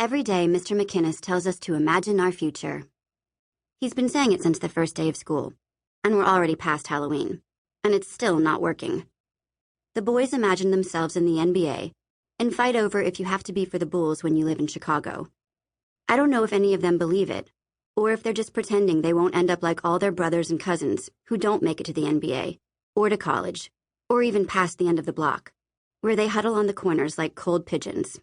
Every day, Mr. McInnes tells us to imagine our future. He's been saying it since the first day of school, and we're already past Halloween, and it's still not working. The boys imagine themselves in the NBA and fight over if you have to be for the Bulls when you live in Chicago. I don't know if any of them believe it, or if they're just pretending they won't end up like all their brothers and cousins who don't make it to the NBA, or to college, or even past the end of the block, where they huddle on the corners like cold pigeons.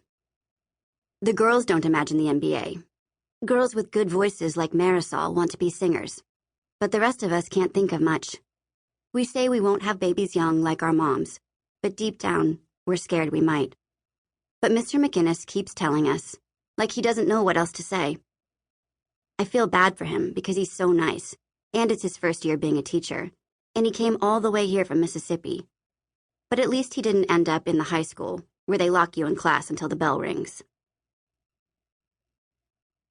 The girls don't imagine the NBA. Girls with good voices like Marisol want to be singers, but the rest of us can't think of much. We say we won't have babies young like our moms, but deep down, we're scared we might. But Mr. McInnes keeps telling us, like he doesn't know what else to say. I feel bad for him because he's so nice, and it's his first year being a teacher, and he came all the way here from Mississippi. But at least he didn't end up in the high school, where they lock you in class until the bell rings.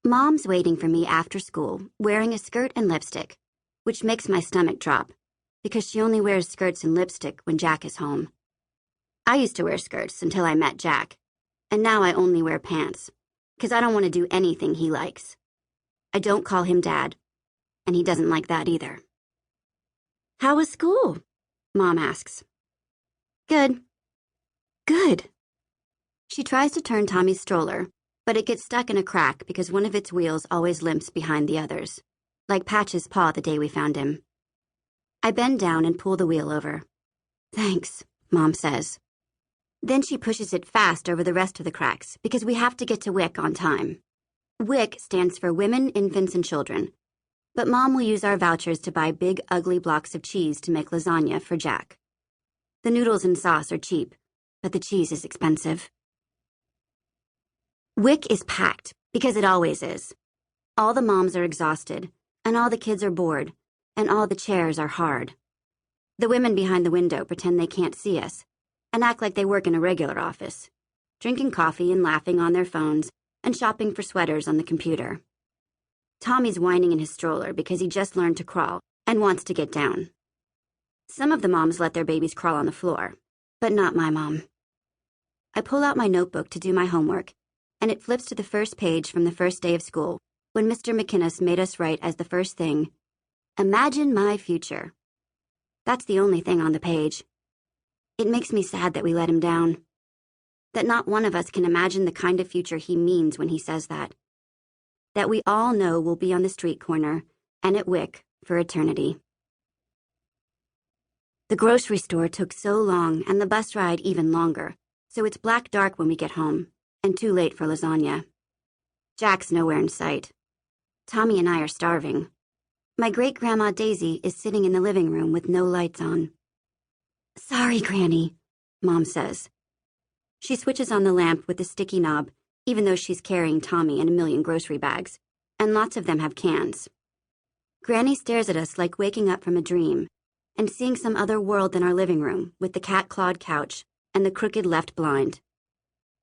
Mom's waiting for me after school, wearing a skirt and lipstick, which makes my stomach drop, because she only wears skirts and lipstick when Jack is home. I used to wear skirts until I met Jack, and now I only wear pants, because I don't want to do anything he likes. I don't call him Dad, and he doesn't like that either. "How was school?" Mom asks. "Good." "Good." She tries to turn Tommy's stroller, but it gets stuck in a crack because one of its wheels always limps behind the others, like Patch's paw the day we found him. I bend down and pull the wheel over. "Thanks," Mom says. Then she pushes it fast over the rest of the cracks because we have to get to WIC on time. WIC stands for Women, Infants, and Children, but Mom will use our vouchers to buy big, ugly blocks of cheese to make lasagna for Jack. The noodles and sauce are cheap, but the cheese is expensive. WIC is packed, because it always is. All the moms are exhausted, and all the kids are bored, and all the chairs are hard. The women behind the window pretend they can't see us, and act like they work in a regular office, drinking coffee and laughing on their phones, and shopping for sweaters on the computer. Tommy's whining in his stroller because he just learned to crawl and wants to get down. Some of the moms let their babies crawl on the floor, but not my mom. I pull out my notebook to do my homework, and it flips to the first page from the first day of school, when Mr. McInnes made us write as the first thing, "Imagine my future." That's the only thing on the page. It makes me sad that we let him down. That not one of us can imagine the kind of future he means when he says that. That we all know we'll be on the street corner and at WIC for eternity. The grocery store took so long and the bus ride even longer, so it's black dark when we get home, and too late for lasagna. Jack's nowhere in sight. Tommy and I are starving. My great-grandma Daisy is sitting in the living room with no lights on. "Sorry, Granny," Mom says. She switches on the lamp with the sticky knob, even though she's carrying Tommy and a million grocery bags, and lots of them have cans. Granny stares at us like waking up from a dream, and seeing some other world than our living room with the cat-clawed couch and the crooked left blind.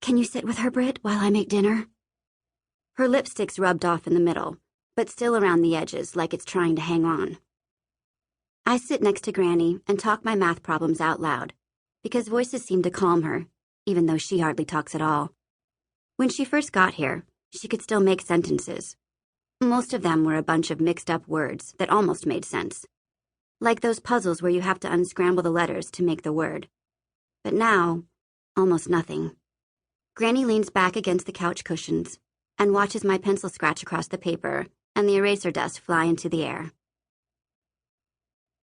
"Can you sit with her, Britt, while I make dinner?" Her lipstick's rubbed off in the middle, but still around the edges like it's trying to hang on. I sit next to Granny and talk my math problems out loud, because voices seem to calm her, even though she hardly talks at all. When she first got here, she could still make sentences. Most of them were a bunch of mixed-up words that almost made sense, like those puzzles where you have to unscramble the letters to make the word. But now, almost nothing. Granny leans back against the couch cushions and watches my pencil scratch across the paper and the eraser dust fly into the air.